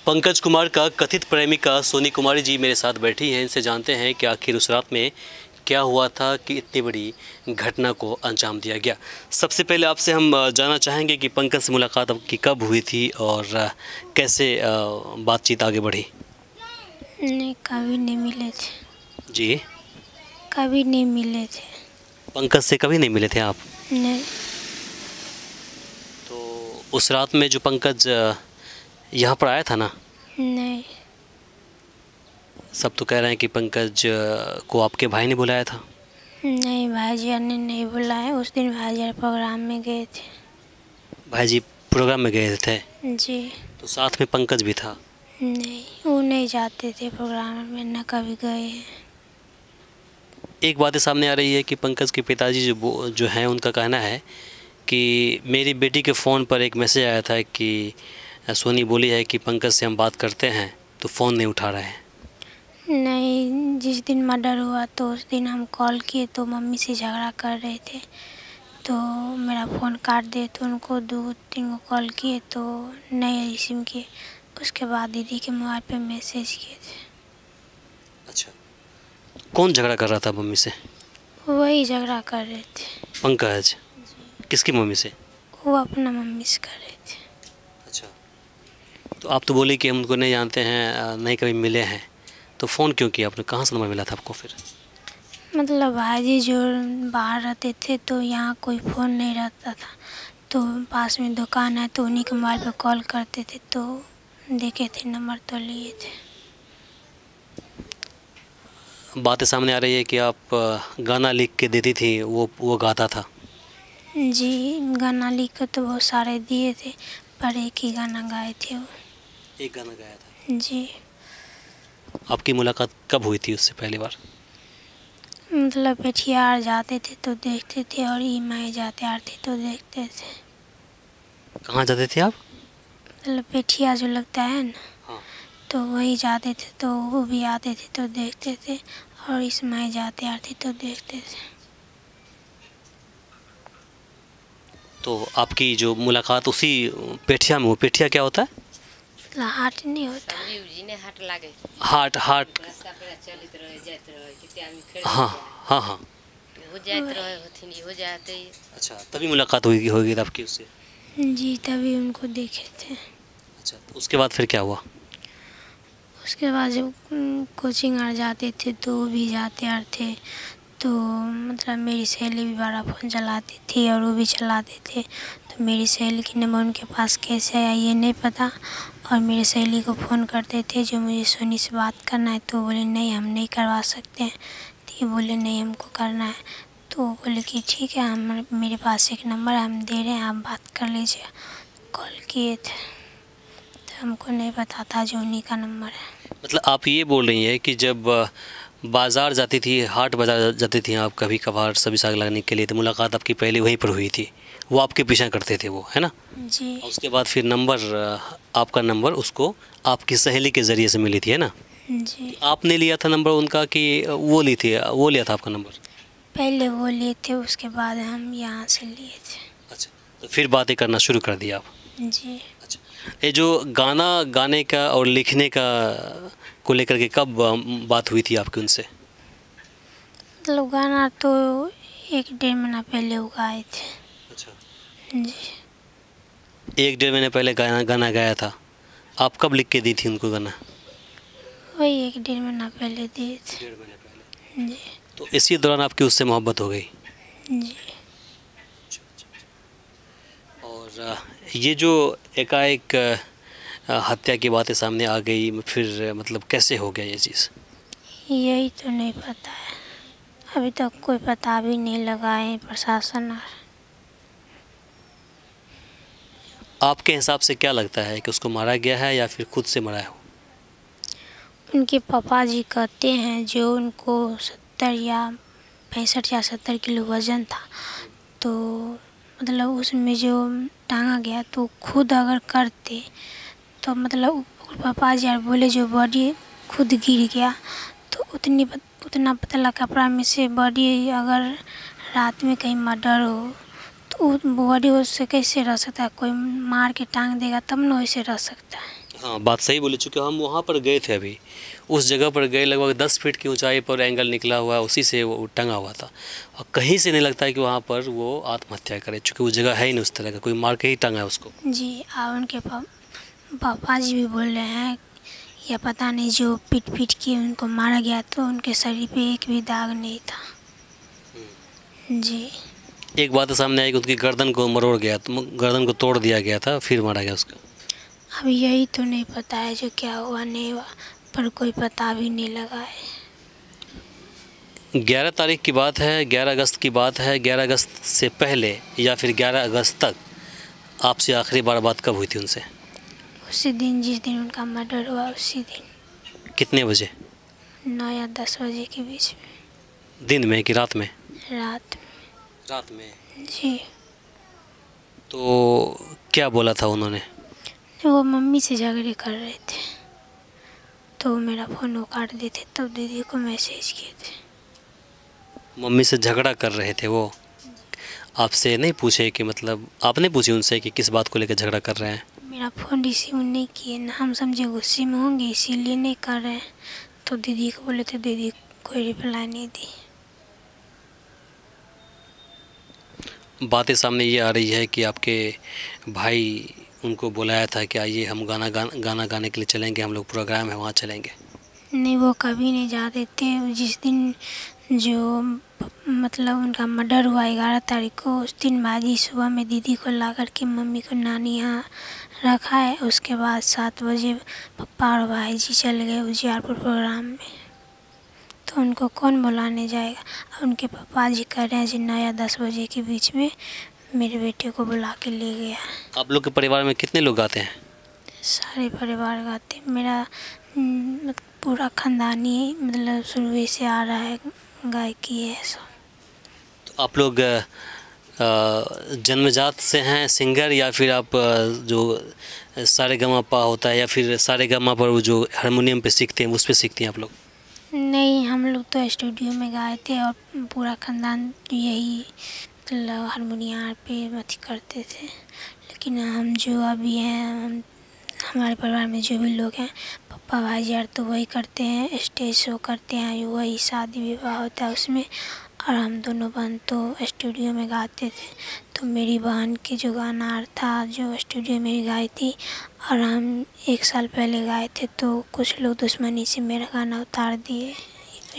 पंकज कुमार का कथित प्रेमिका सोनी कुमारी जी मेरे साथ बैठी हैं। इनसे जानते हैं कि आखिर उस रात में क्या हुआ था कि इतनी बड़ी घटना को अंजाम दिया गया। सबसे पहले आपसे हम जानना चाहेंगे कि पंकज से मुलाकात आपकी कब हुई थी और कैसे बातचीत आगे बढ़ी। नहीं, कभी नहीं मिले थे। जी, कभी नहीं मिले थे। पंकज से कभी नहीं मिले थे आप? नहीं। तो उस रात में जो पंकज यहाँ पर आया था ना? नहीं। सब तो कह रहे हैं कि पंकज को आपके भाई ने बुलाया था। नहीं, भाईजान ने नहीं बुलाया। उस दिन भाईजान प्रोग्राम में गए थे। भाईजी प्रोग्राम में गए थे? जी। तो साथ में पंकज भी था? नहीं, वो नहीं जाते थे प्रोग्राम में, न कभी गए हैं। एक बात सामने आ रही है कि पंकज के पिताजी जो हैं उनका कहना है कि मेरी बेटी के फ़ोन पर एक मैसेज आया था कि सोनी बोली है कि पंकज से हम बात करते हैं तो फ़ोन नहीं उठा रहे हैं। नहीं, जिस दिन मर्डर हुआ तो उस दिन हम कॉल किए तो मम्मी से झगड़ा कर रहे थे, तो मेरा फ़ोन काट दिए। तो उनको 2-3 को कॉल किए तो नहीं रिसीव किए। उसके बाद दीदी के मोबाइल पे मैसेज किए थे। अच्छा, कौन झगड़ा कर रहा था मम्मी से? वही झगड़ा कर रहे थे। पंकज? किसकी मम्मी से? वो अपना मम्मी से कर रहे थे। अच्छा, तो आप तो बोली कि हम उनको नहीं जानते हैं, नहीं कभी मिले हैं, तो फ़ोन क्यों किया आपने? कहाँ से नंबर मिला था आपको फिर? मतलब भाईजी जो बाहर रहते थे तो यहाँ कोई फ़ोन नहीं रहता था, तो पास में दुकान है तो उन्हीं के मोबाइल पे कॉल करते थे, तो देखे थे नंबर तो लिए थे। बातें सामने आ रही है कि आप गाना लिख के देती थी, वो गाता था। जी, गाना लिख कर तो बहुत सारे दिए थे, पर एक ही गाना गाए थे वो। एक गाना गाया था? जी। आपकी मुलाकात कब हुई थी उससे पहली बार? मतलब पेठियार जाते थे तो देखते थे, और ईमाई जाते आते तो देखते थे। कहाँ जाते थे आप? मतलब पेठिया जो लगता है ना, हाँ। तो वही जाते थे, तो वो भी आते थे तो देखते थे, और इसमाई जाते आते तो देखते थे। तो आपकी जो मुलाकात उसी पेठिया में हुई। पेठिया क्या होता है? हाट नहीं होता। हाट हाट। हाँ हाँ हाँ। अच्छा, तभी मुलाकात होगी आपकी उससे? जी, तभी उनको देखे थे। अच्छा, तो उसके बाद फिर क्या हुआ? उसके बाद जब कोचिंग आ जाते थे तो वो भी जाते आ थे, तो मतलब मेरी सहेली भी बड़ा फ़ोन चलाती थी और वो भी चलाते थे, तो मेरी सहेली की नंबर उनके पास कैसे आया ये नहीं पता, और मेरी सहेली को फ़ोन करते थे जो मुझे सोनी से बात करना है, तो बोले नहीं हम नहीं करवा सकते हैं। तो ये बोले नहीं हमको करना है, तो वो बोले कि ठीक है, हम मेरे पास एक नंबर हम दे रहे हैं, आप बात कर लीजिए। कॉल किए थे तो हमको नहीं पता था जो उन्हीं का नंबर है। मतलब आप ये बोल रही हैं कि जब बाज़ार जाती थी, हाट बाज़ार जाती थी आप कभी कभार सब्ज़ी साग लाने के लिए, तो मुलाकात आपकी पहले वहीं पर हुई थी, वो आपके पीछा करते थे वो, है ना? जी। उसके बाद फिर आपका नंबर उसको आपकी सहेली के ज़रिए से मिली थी, है ना? जी। आपने लिया था नंबर उनका कि वो लिया था आपका नंबर? पहले वो लिए थे, उसके बाद हम यहाँ से लिए थे। अच्छा, तो फिर बातें करना शुरू कर दिया आप? जी। अच्छा, ये जो गाना गाने का और लिखने का को लेकर के कब बात हुई थी आपकी उनसे? मतलब गाना तो 1-1.5 महीना पहले वो गाए थे। अच्छा, जी। 1-1.5 महीने पहले गाना गाया था। आप कब लिख के दी थी उनको गाना? वही 1-1.5 महीना पहले दिए थे। 1.5 महीने पहले। जी। तो इसी दौरान आपकी उससे मोहब्बत हो गई? जी। और ये जो एकाएक हत्या की बातें सामने आ गई, फिर मतलब कैसे हो गया ये चीज़? यही तो नहीं पता है, अभी तक कोई पता भी नहीं लगा है प्रशासन। और आपके हिसाब से क्या लगता है कि उसको मारा गया है या फिर खुद से मरा है? उनके पापा जी कहते हैं जो उनको 70 या 65 या 70 किलो वज़न था, तो मतलब उसमें जो टांगा गया, तो खुद अगर करते तो मतलब पापा जी यार बोले जो बॉडी खुद गिर गया, तो उतना पतला कपड़ा में से बॉडी अगर रात में कहीं मर्डर हो तो बॉडी उससे कैसे रह सकता है? कोई मार के टांग देगा तब ना वैसे रह सकता है। हाँ, बात सही बोले, चूँकि हम वहाँ पर गए थे अभी, उस जगह पर गए, लगभग 10 फीट की ऊंचाई पर एंगल निकला हुआ है, उसी से वो टंगा हुआ था और कहीं से नहीं लगता है कि वहाँ पर वो आत्महत्या करे, चूँकि वो जगह है ही नहीं उस तरह का, कोई मार के ही टंगा है उसको। जी, उनके पापा जी भी बोल रहे हैं या पता नहीं, जो पीट पीट के उनको मारा गया तो उनके शरीर पे एक भी दाग नहीं था। जी। एक बात सामने आई कि उनकी गर्दन को मरोड़ गया, तो गर्दन को तोड़ दिया गया था, फिर मारा गया उसका। अब यही तो नहीं पता है जो क्या हुआ नहीं हुआ, पर कोई पता भी नहीं लगा है। 11 तारीख की बात है, 11 अगस्त की बात है। 11 अगस्त से पहले या फिर 11 अगस्त तक आपसे आखिरी बार बात कब हुई थी उनसे? उसी दिन जिस दिन उनका मर्डर हुआ, उसी दिन। कितने बजे? 9 या 10 बजे के बीच में। दिन में कि रात में? रात रात में। जी। तो क्या बोला था उन्होंने? वो मम्मी से झगड़े कर रहे थे, तो मेरा फ़ोन वो काट देते, तब दीदी को मैसेज किए थे। मम्मी से झगड़ा कर रहे थे वो? आपसे नहीं पूछे कि, मतलब आपने पूछी उनसे कि किस बात को लेकर झगड़ा कर रहे हैं? मेरा फ़ोन रिसीव नहीं किए ना, हम समझे गुस्से में होंगे इसीलिए नहीं कर रहे हैं, तो दीदी को बोले थे, दीदी कोई रिप्लाई नहीं दी। बातें सामने ये आ रही है कि आपके भाई उनको बुलाया था कि आइए हम गाना गाने के लिए चलेंगे, हम लोग प्रोग्राम है वहाँ चलेंगे। नहीं, वो कभी नहीं जाते थे। जिस दिन जो मतलब उनका मर्डर हुआ 11 तारीख को, उस दिन भाजी सुबह में दीदी को ला कर के मम्मी को नानी यहाँ रखा है। उसके बाद 7 बजे पापा और भाई जी चले गए उजियारपुर प्रोग्राम में, तो उनको कौन बुलाने जाएगा। अब उनके पापा जी कह रहे हैं जी 9 या 10 बजे के बीच में मेरे बेटे को बुला के ले गया। आप लोग के परिवार में कितने लोग गाते हैं? सारे परिवार गाते। मेरा पूरा ख़ानदानी मतलब शुरू से आ रहा है, गायकी है सब। तो आप लोग जन्मजात से हैं सिंगर, या फिर आप जो सारेगामापा होता है या फिर सारेगामा पर वो जो हारमोनियम पे सीखते हैं उस पे सीखती हैं आप लोग? नहीं, हम लोग तो स्टूडियो में गाए थे और पूरा ख़ानदान यही मतलब हारमोनियम पे अथी करते थे। लेकिन हम जो अभी हैं, हमारे परिवार में जो भी लोग हैं, पापा भाई यार तो वही करते हैं, स्टेज शो करते हैं, वही शादी विवाह होता है उसमें, और हम दोनों बहन तो स्टूडियो में गाते थे। तो मेरी बहन की जो गाना था जो स्टूडियो में गाई थी, और हम 1 साल पहले गाए थे, तो कुछ लोग दुश्मनी से मेरा गाना उतार दिए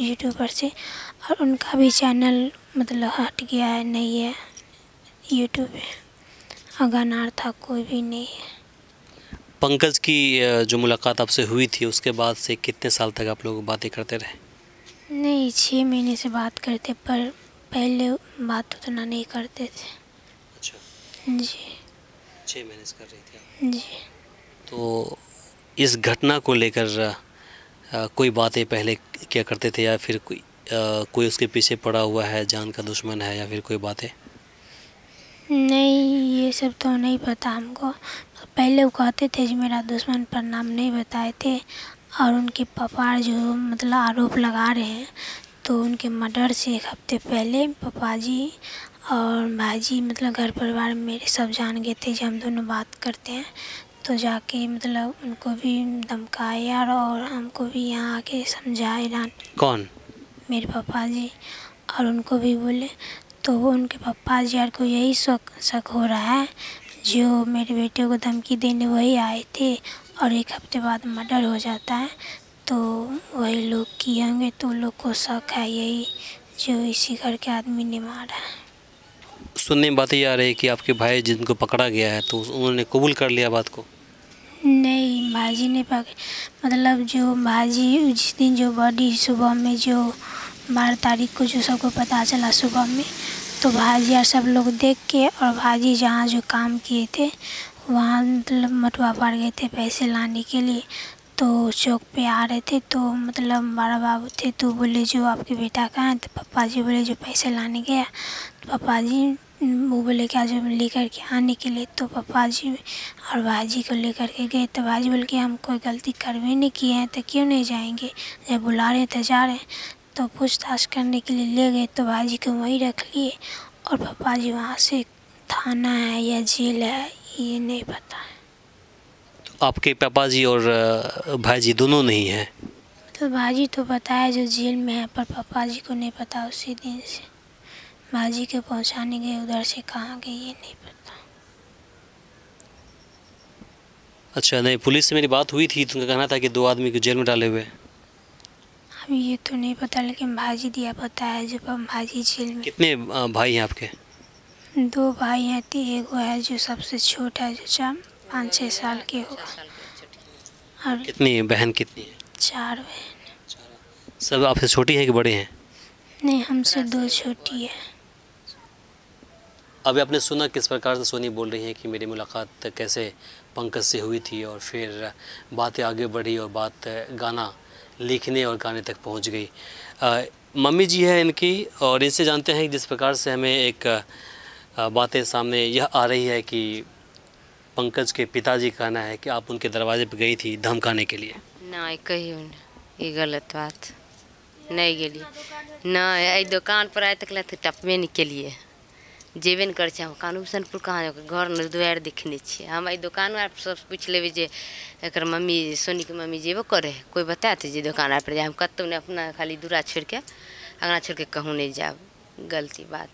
यूट्यूब पर से, और उनका भी चैनल मतलब हट गया है, नहीं है यूट्यूब पे, और गाना था कोई भी नहीं है। पंकज की जो मुलाकात आपसे हुई थी उसके बाद से कितने साल तक आप लोग बातें करते रहे? नहीं, 6 महीने से बात करते, पर पहले बात उतना नहीं करते थे। अच्छा जी। 6 महीने से कर रही थी आप? जी। तो इस घटना को लेकर कोई बातें पहले क्या करते थे, या फिर कोई उसके पीछे पड़ा हुआ है, जान का दुश्मन है, या फिर कोई बातें? नहीं, ये सब तो नहीं पता हमको। पहले वो कहते थे जी मेरा दुश्मन, पर नाम नहीं बताए थे। और उनके पापा जो मतलब आरोप लगा रहे हैं, तो उनके मर्डर से 1 हफ्ते पहले पापा जी और भाई मतलब घर परिवार में मेरे सब जान गए थे जब हम दोनों बात करते हैं। तो जाके मतलब उनको भी धमकाया और हमको भी यहाँ आके समझाए। कौन? मेरे पापा जी। और उनको भी बोले, तो वो उनके पापा जी यार को यही शक हो रहा है, जो मेरे बेटे को धमकी देने वही आए थे, और 1 हफ्ते बाद मर्डर हो जाता है, तो वही लोग किए होंगे, तो लोग को शक है यही, जो इसी घर के आदमी ने मारा है। सुनने में बातें आ रही है कि आपके भाई जिनको पकड़ा गया है तो उन्होंने कबूल कर लिया बात को? नहीं, भाजी ने मतलब जो भाजी जिस दिन जो बॉडी सुबह में जो 12 तारीख को जो सबको पता चला सुबह में, तो भाजी यार सब लोग देख के, और भाजी जहाँ जो काम किए थे वहाँ मतलब मटुआ पार गए थे पैसे लाने के लिए। तो चौक पे आ रहे थे, तो मतलब बड़ा बाबू थे, तो बोले जो आपके बेटा कहाँ है, तो पापा जी बोले जो पैसे लाने गया। तो पापा जी वो बोले क्या जो लेकर के आने के लिए, तो पापा जी और भाजी को लेकर के गए। तो भाजी बोले कि हम कोई गलती कर भी नहीं किए हैं, तो क्यों नहीं जाएंगे, जब बुला रहे तो जा रहे हैं। तो पूछताछ करने के लिए ले गए, तो भाजी को वहीं रख लिए, और पापा जी वहाँ से थाना है या जेल है ये नहीं पता है। तो आपके पापा जी और भाई जी दोनों नहीं हैं? तो भाजी तो पता है जो जेल में है, पर पापा जी को नहीं पता उसी दिन से। भाजी के पहुंचाने गए, उधर से कहाँ गए ये नहीं पता। अच्छा, नहीं, पुलिस से मेरी बात हुई थी तो उनका कहना था कि 2 आदमी को जेल में डाले हुए हैं। अब ये तो नहीं पता, लेकिन भाजी दिया पता है जो भाजी जेल में। कितने भाई हैं आपके? 2 भाई हैं, तो एगो है जो सबसे छोटा है, जो 5-6 साल के होगा, और कितनी बहन कितनी है? 4 बहन। सब आपसे छोटी हैं कि बड़े हैं? नहीं, हमसे 2 छोटी है। अभी आपने सुना किस प्रकार से सोनी बोल रही हैं कि मेरी मुलाकात कैसे पंकज से हुई थी और फिर बातें आगे बढ़ी और बात गाना लिखने और गाने तक पहुंच गई। मम्मी जी है इनकी, और इनसे जानते हैं कि जिस प्रकार से हमें एक बातें सामने यह आ रही है कि पंकज के पिताजी का कहना है कि आप उनके दरवाजे पर गई थी धमकाने के लिए। नहीं, कहियो नहीं, ये गलत बात नहीं गेली। नहीं, आई दुकान पर आए तक टपबे नहीं के लिए जेबे नहीं कर कानूसनपुर कहाँ घर न दुआर देखने छे हम। आई दुकान आर सब पूछ लेबे जे एकर मम्मी सोनी के मम्मी जेबो करे, कोई बताते जे दुकान आर पर जाए हम कतौ नहीं, अपना खाली दूरा छोड़ के अगना छोड़ के कहूँ नहीं जाब। गलती बात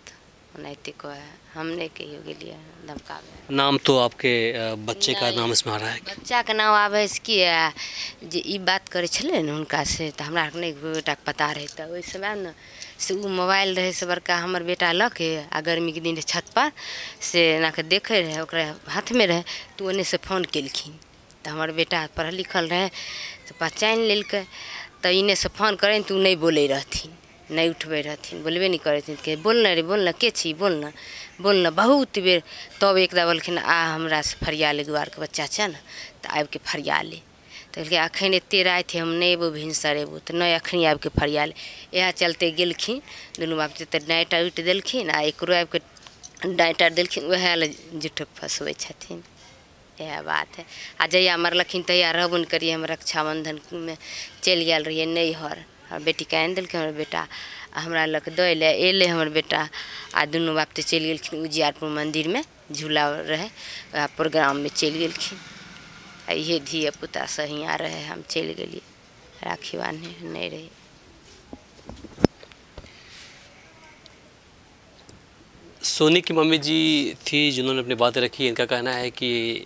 नहीं को है, हमने कहियो गेलिए धमकावे। नाम तो आपके बच्चे का नाम इसमें आ रहा है? बच्चा के नाम आवे की है जे ई बात करे छले न उनका से, तो हमरा नहीं बेटा के पता रहे। तो ओइ समय न से उ मोबाइल रहे से बड़का हमर बेटा ल के आ गर्मी के दिन छत पर से ना के देखे रहे, ओकरा हाथ में रहे, तो ओने से फोन केलखिन। तो हमर बेटा पढ़ल लिखल रहे तो पहचान लेलकै। तो इने से फोन करे तो नहीं बोले रहथिन, नहीं उठबे रहथिन, बोलबे नहीं करथिन के बोल न रे, बोल न के छी, बोल न बहुत बेर। तब एकदा बोलखिन आ हमरा से फरिया ले, गुआर के बच्चा छै न, तो आबि के फरिया ले। तो कहलकै अखन एते राति हम नहीं एबो, भिनसर एबो, तो नहीं अखनी आबि के फरिया ले। इएह चलते गेलखिन दुनू बाप ते डाँटा उठि देलखिन आ एकरो आबि के डाँटा देलखिन, वएह ले जुठो फंसबै छथिन। यह बात है। आ जहिया मरलखिन तहिया रहबो नहीं करिए, हम रक्षाबंधन में चलि गेल रहिए नैहर, और बेटी के आनि देलकै हमर बेटा, हमरा लग दै ले एले हमर बेटा। आ दुनू बाप ते चलि गेलखिन उजियारपुर मंदिर में, झूला रहे वह प्रोग्राम में चलि गेलखिन। आ इहे धिया पुता से हियाँ रहे, हम चलि गेलिए राखी बान्हे नहीं रही। सोनी की मम्मी जी थी जिन्होंने अपनी बातें रखी। इनका कहना है कि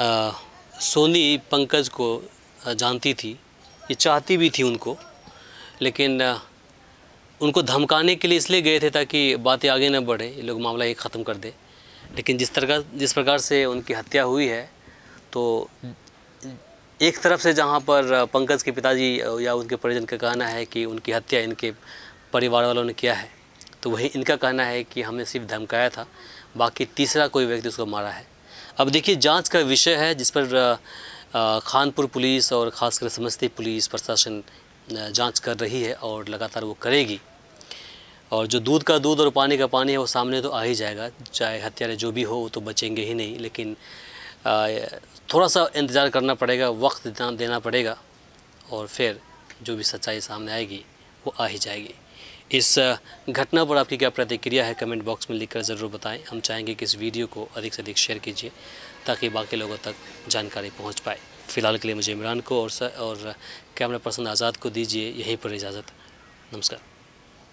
सोनी पंकज को जानती थी, ये चाहती भी थी उनको, लेकिन उनको धमकाने के लिए इसलिए गए थे ताकि बातें आगे न बढ़े, ये लोग मामला ये ख़त्म कर दे। लेकिन जिस प्रकार से उनकी हत्या हुई है, तो एक तरफ से जहाँ पर पंकज के पिताजी या उनके परिजन का कहना है कि उनकी हत्या इनके परिवार वालों ने किया है, तो वही इनका कहना है कि हमने सिर्फ धमकाया था, बाकी तीसरा कोई व्यक्ति उसको मारा है। अब देखिए, जांच का विषय है जिस पर खानपुर पुलिस और ख़ासकर समस्तीपुर पुलिस प्रशासन जांच कर रही है और लगातार वो करेगी। और जो दूध का दूध और पानी का पानी है वो सामने तो आ ही जाएगा, चाहे हत्यारे जो भी हो वो तो बचेंगे ही नहीं। लेकिन थोड़ा सा इंतज़ार करना पड़ेगा, वक्त देना पड़ेगा, और फिर जो भी सच्चाई सामने आएगी वो आ ही जाएगी। इस घटना पर आपकी क्या प्रतिक्रिया है, कमेंट बॉक्स में लिखकर ज़रूर बताएं। हम चाहेंगे कि इस वीडियो को अधिक से अधिक शेयर कीजिए ताकि बाकी लोगों तक जानकारी पहुंच पाए। फ़िलहाल के लिए मुझे इमरान को और कैमरा पर्सन आज़ाद को दीजिए यहीं पर इजाज़त। नमस्कार।